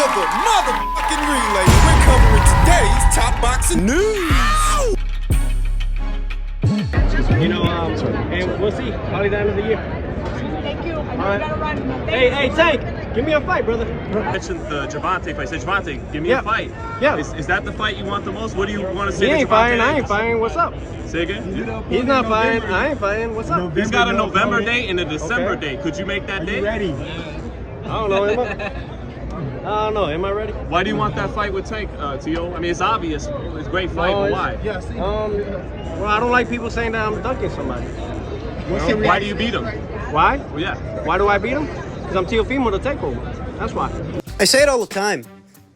to the motherfucking relay. We're covering today's top boxing news. You know, and we'll see. Probably the end of the year. Thank you. I know you gotta run. Hey, Tank, give me a fight, brother. I mentioned the Gervonta fight. I said, Gervonta, give me a fight. Yeah. Is that the fight you want the most? What do you want to say? He ain't to fighting. Gervonta? I ain't fighting. What's up? Say again? He's not fighting. I ain't fighting. What's up? He's got a November date and a December date. Could you make that date? Ready? I don't know. I don't know. Am I ready? Why do you want that fight with Tank, Tio? I mean, it's obvious. It's a great fight, but why? Yeah, see. Well, I don't like people saying that I'm dunking somebody. Why do you beat him? Why? Well, yeah. Why do I beat him? Because I'm Teofimo the takeover. That's why. I say it all the time.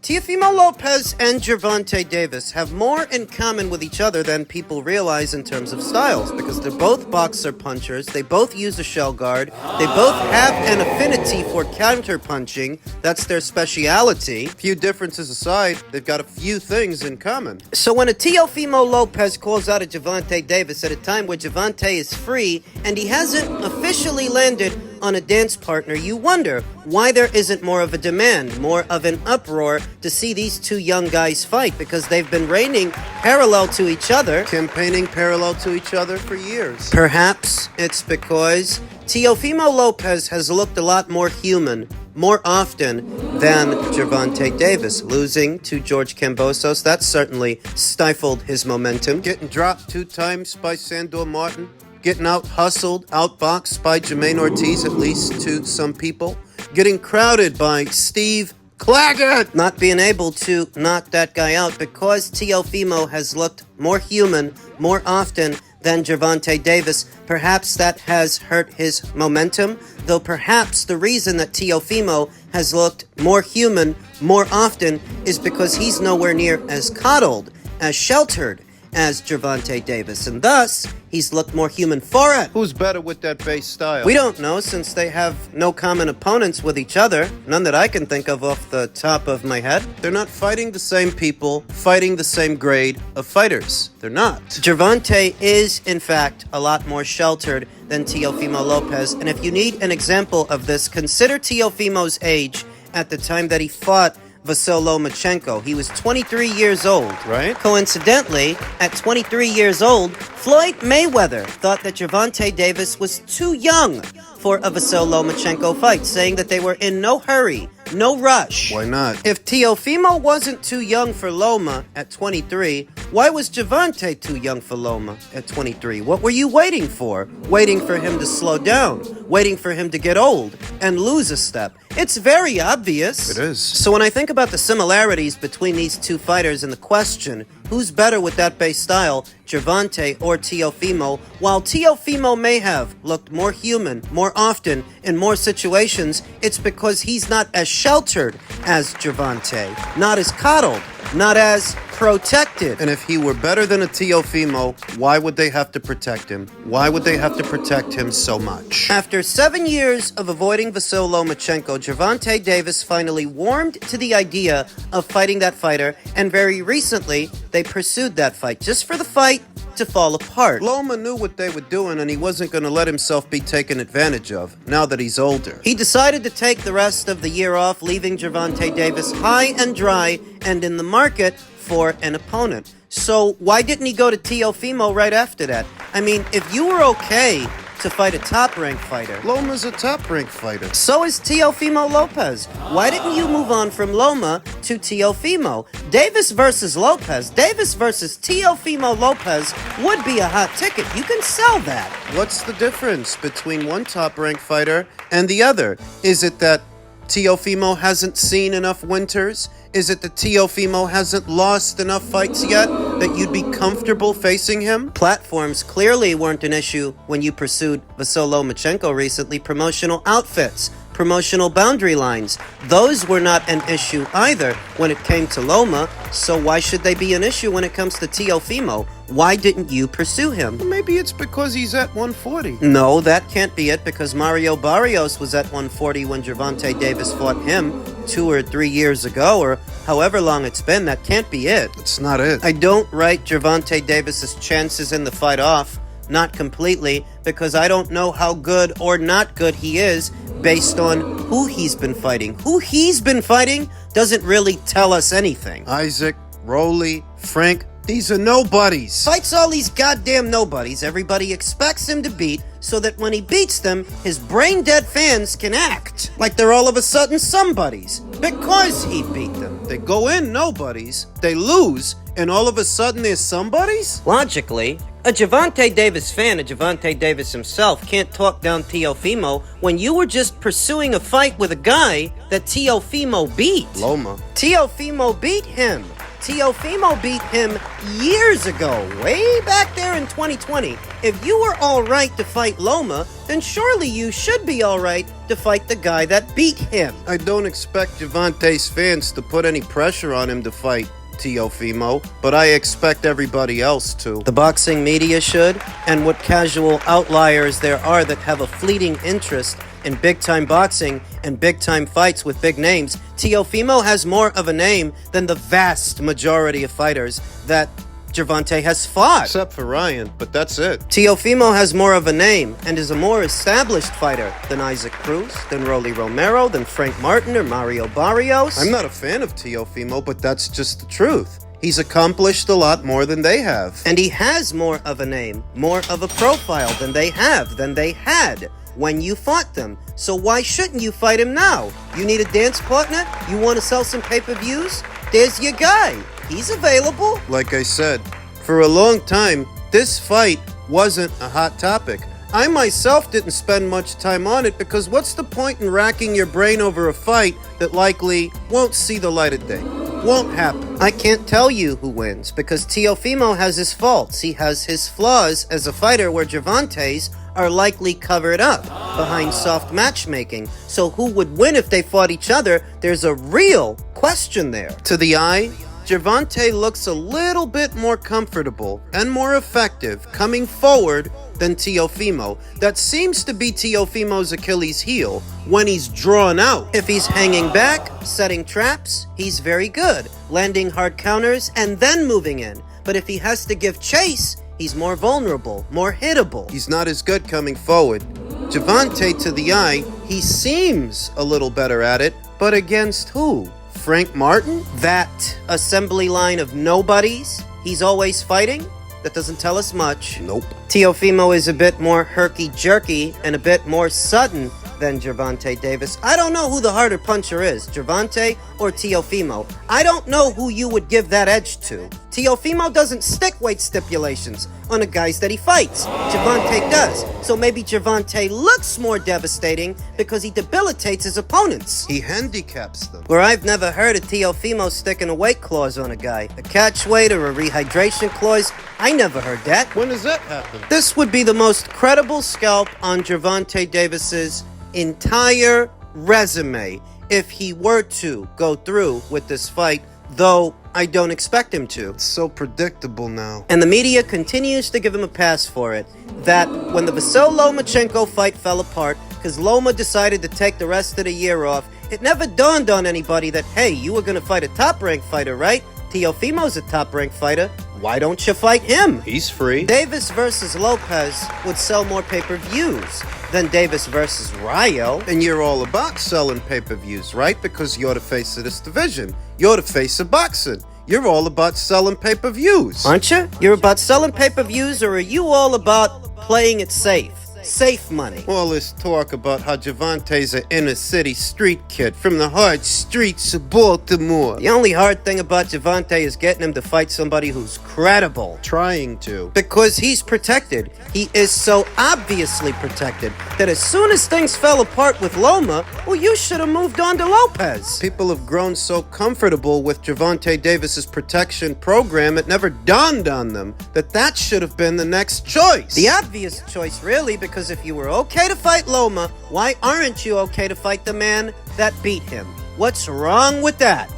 Teofimo Lopez and Gervonta Davis have more in common with each other than people realize in terms of styles, because they're both boxer punchers, they both use a shell guard, they both have an affinity for counter punching. That's their speciality. Few differences aside, they've got a few things in common. So when a Teofimo Lopez calls out a Gervonta Davis at a time where Gervonta is free and he hasn't officially landed on a dance partner, you wonder why there isn't more of a demand, more of an uproar to see these two young guys fight, because they've been reigning parallel to each other, campaigning parallel to each other for years. Perhaps it's because Teofimo Lopez has looked a lot more human more often than Gervonta Davis. Losing to George Kambosos, that certainly stifled his momentum. Getting dropped 2 times by Sandor Martin. Getting out-hustled, outboxed by Jermaine Ortiz, at least to some people. Getting crowded by Steve Claggett. Not being able to knock that guy out because Teofimo has looked more human more often than Gervonta Davis. Perhaps that has hurt his momentum, though perhaps the reason that Teofimo has looked more human more often is because he's nowhere near as coddled, as sheltered as Gervonta Davis, and thus he's looked more human for it. Who's better with that base style? We don't know, since they have no common opponents with each other. None that I can think of off the top of my head. They're not fighting the same people, fighting the same grade of fighters. They're not. Gervonta is, in fact, a lot more sheltered than Teofimo Lopez, and if you need an example of this, consider Teofimo's age at the time that he fought Vasyl Lomachenko. He was 23 years old, right? Coincidentally, at 23 years old, Floyd Mayweather thought that Gervonta Davis was too young for a Vasyl Lomachenko fight, saying that they were in no hurry, no rush. Why not? If Teofimo wasn't too young for Loma at 23, why was Gervonta too young for Loma at 23? What were you waiting for? Waiting for him to slow down, waiting for him to get old and lose a step. It's very obvious. It is. So when I think about the similarities between these two fighters and the question, who's better with that base style, Gervonta or Teofimo, while Teofimo may have looked more human more often in more situations, it's because he's not as sheltered as Gervonta, not as coddled, not as protected. And if he were better than a Teofimo, why would they have to protect him? Why would they have to protect him so much? After 7 years of avoiding Vasyl Lomachenko, Gervonta Davis finally warmed to the idea of fighting that fighter, and very recently, they pursued that fight just for the fight to fall apart. Loma knew what they were doing, and he wasn't going to let himself be taken advantage of, now that he's older. He decided to take the rest of the year off, leaving Gervonta Davis high and dry and in the market for an opponent. So why didn't he go to Teofimo right after that? I mean, if you were okay to fight a top-ranked fighter, Loma's a top-ranked fighter. So is Teofimo Lopez. Why didn't you move on from Loma to Teofimo? Davis versus Lopez, Davis versus Teofimo Lopez would be a hot ticket. You can sell that. What's the difference between one top-ranked fighter and the other? Is it that Teofimo hasn't seen enough winters? Is it that Teofimo hasn't lost enough fights yet that you'd be comfortable facing him? Platforms clearly weren't an issue when you pursued Vasyl Lomachenko recently. Promotional outfits, promotional boundary lines, those were not an issue either when it came to Loma, so why should they be an issue when it comes to Teofimo? Why didn't you pursue him? Well, maybe it's because he's at 140. No, that can't be it, because Mario Barrios was at 140 when Gervonta Davis fought him 2 or 3 years ago, or however long it's been. That can't be it. It's not it. I don't write Gervonta Davis's chances in the fight off, not completely, because I don't know how good or not good he is based on who he's been fighting. Who he's been fighting doesn't really tell us anything. Isaac, Rolly, Frank, these are nobodies. Fights all these goddamn nobodies everybody expects him to beat, so that when he beats them, his brain-dead fans can act like they're all of a sudden somebodies because he beat them. They go in nobodies, they lose, and all of a sudden they're somebodies? Logically, a Gervonta Davis fan, a Gervonta Davis himself, can't talk down Teofimo when you were just pursuing a fight with a guy that Teofimo beat. Loma. Teofimo beat him. Teofimo beat him years ago, way back there in 2020. If you were alright to fight Loma, then surely you should be alright to fight the guy that beat him. I don't expect Gervonta's fans to put any pressure on him to fight Teofimo, but I expect everybody else to. The boxing media should, and what casual outliers there are that have a fleeting interest in big-time boxing and big-time fights with big names. Teofimo has more of a name than the vast majority of fighters that Gervonta has fought. Except for Ryan, but that's it. Teofimo has more of a name and is a more established fighter than Isaac Cruz, than Rolly Romero, than Frank Martin or Mario Barrios. I'm not a fan of Teofimo, but that's just the truth. He's accomplished a lot more than they have. And he has more of a name, more of a profile than they have, than they had when you fought them. So why shouldn't you fight him now? You need a dance partner? You want to sell some pay-per-views? There's your guy. He's available. Like I said, for a long time, this fight wasn't a hot topic. I myself didn't spend much time on it because what's the point in racking your brain over a fight that likely won't see the light of day? Won't happen. I can't tell you who wins because Teofimo has his faults. He has his flaws as a fighter where Gervonta's are likely covered up behind soft matchmaking. So who would win if they fought each other? There's a real question there. To the eye, Gervonta looks a little bit more comfortable and more effective coming forward than Teofimo. That seems to be Teofimo's Achilles heel when he's drawn out. If he's hanging back, setting traps, he's very good, landing hard counters and then moving in. But if he has to give chase, he's more vulnerable, more hittable. He's not as good coming forward. Gervonta, to the eye, he seems a little better at it, but against who? Frank Martin? That assembly line of nobodies he's always fighting? That doesn't tell us much. Nope. Teofimo is a bit more herky-jerky and a bit more sudden than Gervonta Davis. I don't know who the harder puncher is, Gervonta or Teofimo. I don't know who you would give that edge to. Teofimo doesn't stick weight stipulations on the guys that he fights. Gervonta does. So maybe Gervonta looks more devastating because he debilitates his opponents. He handicaps them. Where I've never heard of Teofimo sticking a weight clause on a guy. A catch weight or a rehydration clause. I never heard that. When does that happen? This would be the most credible scalp on Gervonta Davis's entire resume if he were to go through with this fight, though I don't expect him to. It's so predictable now. And the media continues to give him a pass for it. That when the Vasyl-Lomachenko fight fell apart because Loma decided to take the rest of the year off, it never dawned on anybody that, hey, you were going to fight a top-ranked fighter, right? Teofimo's a top-ranked fighter. Why don't you fight him? He's free. Davis versus Lopez would sell more pay-per-views than Davis versus Rayo. And you're all about selling pay-per-views, right? Because you're the face of this division. You're the face of boxing. You're all about selling pay-per-views. Aren't you? You're about selling pay-per-views, or are you all about playing it safe? Safe money. All this talk about how Gervonta's an inner-city street kid from the hard streets of Baltimore. The only hard thing about Gervonta is getting him to fight somebody who's credible. Trying to. Because he's protected. He is so obviously protected that as soon as things fell apart with Loma, well, you should have moved on to Lopez. People have grown so comfortable with Gervonta Davis's protection program, it never dawned on them that that should have been the next choice. The obvious choice, really, because if you were okay to fight Loma, why aren't you okay to fight the man that beat him? What's wrong with that?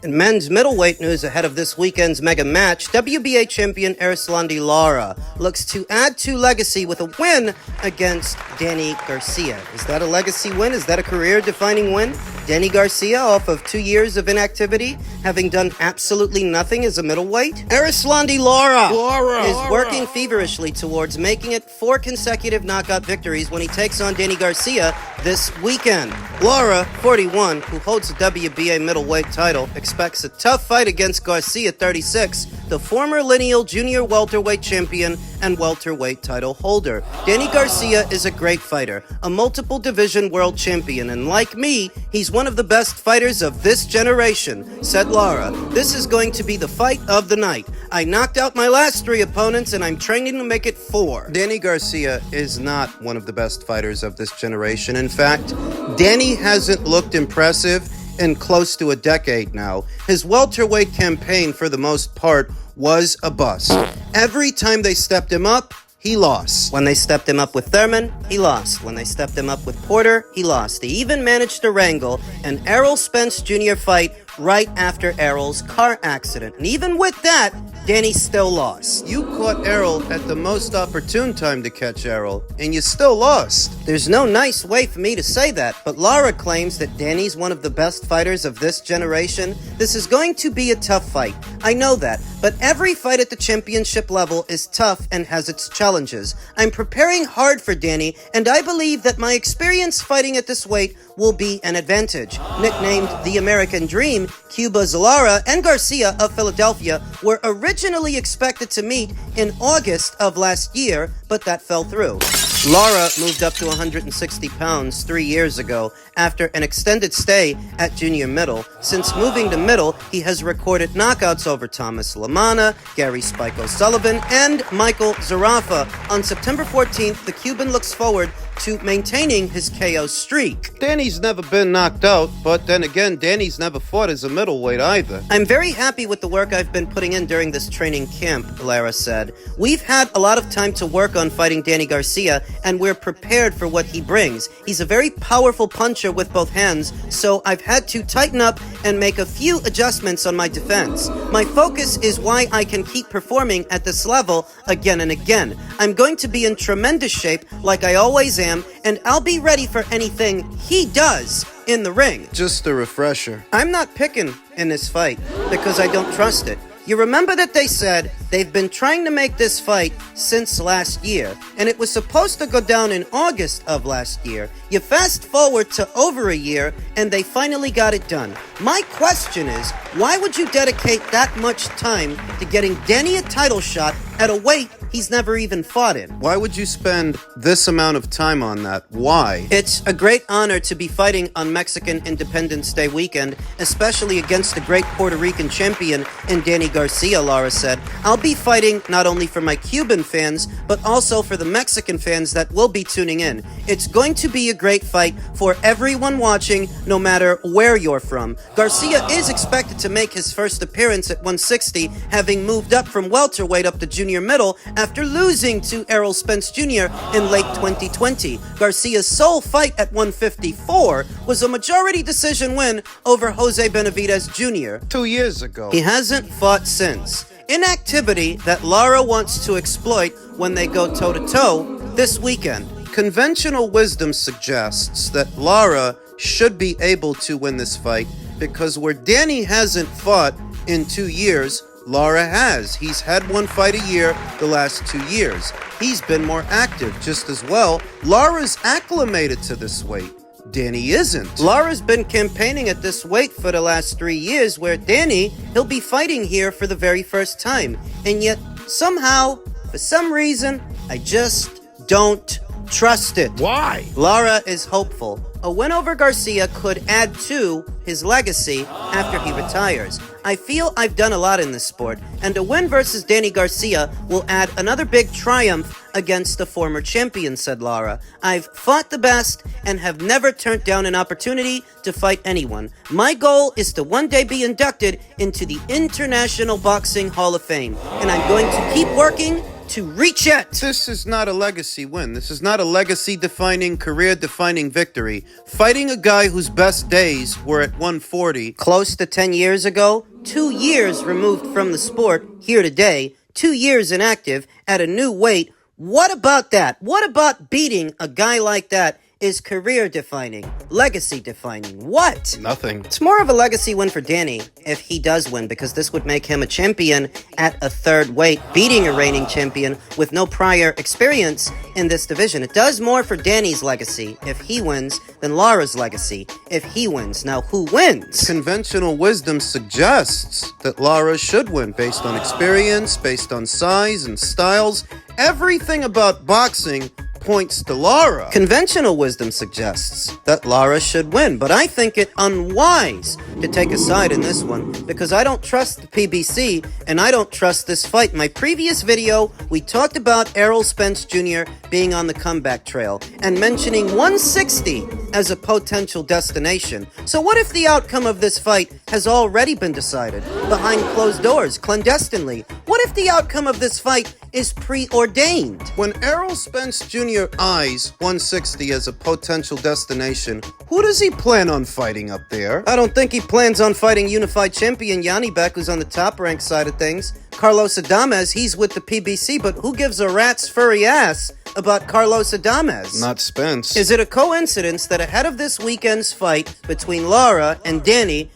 In men's middleweight news ahead of this weekend's mega match, WBA champion Errol Lara looks to add to legacy with a win against Danny Garcia. Is that a legacy win? Is that a career-defining win? Danny Garcia, off of 2 years of inactivity, having done absolutely nothing as a middleweight? Erislandi Lara is working feverishly towards making it 4 consecutive knockout victories when he takes on Danny Garcia this weekend. Lara, 41, who holds the WBA middleweight title, expects a tough fight against Garcia, 36, the former lineal junior welterweight champion and welterweight title holder. Danny Garcia is a great fighter, a multiple division world champion, and like me, he's one of the best fighters of this generation, said Lara. This is going to be the fight of the night. I knocked out my last 3 opponents and I'm training to make it 4. Danny Garcia is not one of the best fighters of this generation. In fact, Danny hasn't looked impressive in close to a decade now. His welterweight campaign, for the most part, was a bust. Every time they stepped him up, he lost. When they stepped him up with Thurman, he lost. When they stepped him up with Porter, he lost. They even managed to wrangle an Errol Spence Jr. fight right after Errol's car accident. And even with that, Danny still lost. You caught Errol at the most opportune time to catch Errol, and you still lost. There's no nice way for me to say that, but Lara claims that Danny's one of the best fighters of this generation. This is going to be a tough fight. I know that, but every fight at the championship level is tough and has its challenges. I'm preparing hard for Danny, and I believe that my experience fighting at this weight will be an advantage. Nicknamed the American Dream, Cuba's Lara and Garcia of Philadelphia were originally expected to meet in August of last year, but that fell through. Lara moved up to 160 pounds 3 years ago after an extended stay at junior middle. Since moving to middle, he has recorded knockouts over Thomas Lamana, Gary Spike O'Sullivan, and Michael Zarafa. On September 14th, the Cuban looks forward to maintaining his KO streak. Danny's never been knocked out, but then again, Danny's never fought as a middleweight either. I'm very happy with the work I've been putting in during this training camp, Lara said. We've had a lot of time to work on fighting Danny Garcia, and we're prepared for what he brings. He's a very powerful puncher with both hands, so I've had to tighten up and make a few adjustments on my defense. My focus is why I can keep performing at this level again and again. I'm going to be in tremendous shape like I always am, and I'll be ready for anything he does in the ring. Just a refresher. I'm not picking in this fight because I don't trust it. You remember that they said they've been trying to make this fight since last year, and it was supposed to go down in August of last year. You fast forward to over a year, and they finally got it done. My question is, why would you dedicate that much time to getting Danny a title shot at a weight he's never even fought in? Why would you spend this amount of time on that? Why? It's a great honor to be fighting on Mexican Independence Day weekend, especially against the great Puerto Rican champion in Danny Garcia, Lara said. I'll be fighting not only for my Cuban fans, but also for the Mexican fans that will be tuning in. It's going to be a great fight for everyone watching, no matter where you're from. Garcia is expected to make his first appearance at 160, having moved up from welterweight up to junior middle after losing to Errol Spence Jr. in late 2020. Garcia's sole fight at 154 was a majority decision win over Jose Benavidez Jr. 2 years ago. He hasn't fought since. Inactivity that Lara wants to exploit when they go toe-to-toe this weekend. Conventional wisdom suggests that Lara should be able to win this fight because where Danny hasn't fought in 2 years, Lara has. He's had 1 fight a year the last 2 years. He's been more active just as well. Lara's acclimated to this weight. Danny isn't. Lara's been campaigning at this weight for the last 3 years, where Danny, he'll be fighting here for the very first time. And yet, somehow, for some reason, I just don't trust it. Why? Lara is hopeful. A win over Garcia could add to his legacy after he retires. I feel I've done a lot in this sport, and a win versus Danny Garcia will add another big triumph against the former champion, said Lara. I've fought the best and have never turned down an opportunity to fight anyone. My goal is to one day be inducted into the International Boxing Hall of Fame, and I'm going to keep working to reach it. This is not a legacy win. This is not a legacy-defining, career-defining victory. Fighting a guy whose best days were at 140. Close to 10 years ago, 2 years removed from the sport, here today, 2 years inactive, at a new weight. What about that? What about beating a guy like that is career-defining, legacy-defining. What? Nothing. It's more of a legacy win for Danny if he does win, because this would make him a champion at a third weight, beating a reigning champion with no prior experience in this division. It does more for Danny's legacy if he wins than Lara's legacy if he wins. Now, who wins? Conventional wisdom suggests that Lara should win based on experience, based on size and styles. Everything about boxing points to Lara. Conventional wisdom suggests that Lara should win, but I think it unwise to take a side in this one because I don't trust the PBC and I don't trust this fight. In my previous video, we talked about Errol Spence Jr. being on the comeback trail and mentioning 160 as a potential destination. So what if the outcome of this fight has already been decided behind closed doors, clandestinely? What if the outcome of this fight is preordained? When Errol Spence Jr. eyes 160 as a potential destination, who does he plan on fighting up there? I don't think he plans on fighting unified champion Yanni Beck, who's on the top rank side of things. Carlos Adames, he's with the PBC, but who gives a rat's furry ass about Carlos Adames? Not Spence. Is it a coincidence that ahead of this weekend's fight between Lara and Danny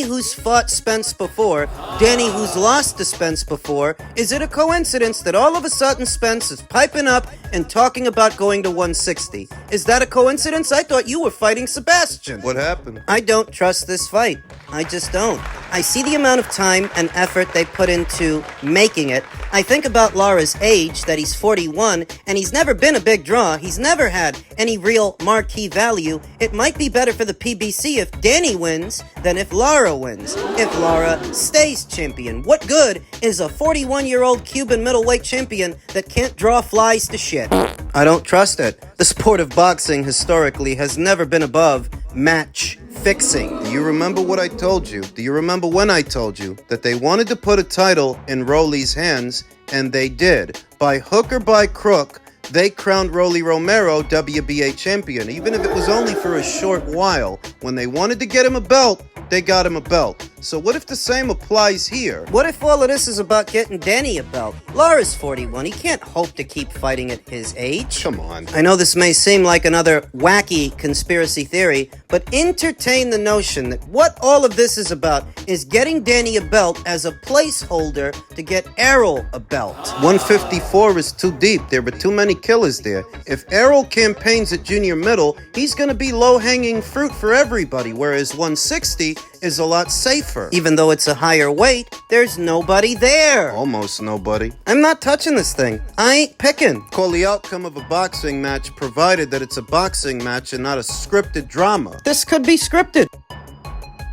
who's fought Spence before, Danny who's lost to Spence before, is it a coincidence that all of a sudden Spence is piping up and talking about going to 160? Is that a coincidence? I thought you were fighting Sebastian. What happened? I don't trust this fight. I just don't. I see the amount of time and effort they put into making it. I think about Lara's age, that he's 41, and he's never been a big draw. He's never had any real marquee value. It might be better for the PBC if Danny wins than if Lara wins. If Lara stays champion, what good is a 41-year-old Cuban middleweight champion that can't draw flies to shit? I don't trust it. The sport of boxing historically has never been above match fixing. Do you remember what I told you? Do you remember when I told you that they wanted to put a title in Rolly's hands, and they did? By hook or by crook, they crowned Rolly Romero WBA champion, even if it was only for a short while. When they wanted to get him a belt, they got him a belt. So what if the same applies here? What if all of this is about getting Danny a belt? Lara's 41. He can't hope to keep fighting at his age. Come on. I know this may seem like another wacky conspiracy theory, but entertain the notion that what all of this is about is getting Danny a belt as a placeholder to get Errol a belt. 154 is too deep. There were too many killers there. If Errol campaigns at junior middle, he's going to be low-hanging fruit for everybody, whereas 160 is a lot safer. Even though it's a higher weight, there's nobody there. Almost nobody. I'm not touching this thing. I ain't picking. Call the outcome of a boxing match, provided that it's a boxing match and not a scripted drama. This could be scripted.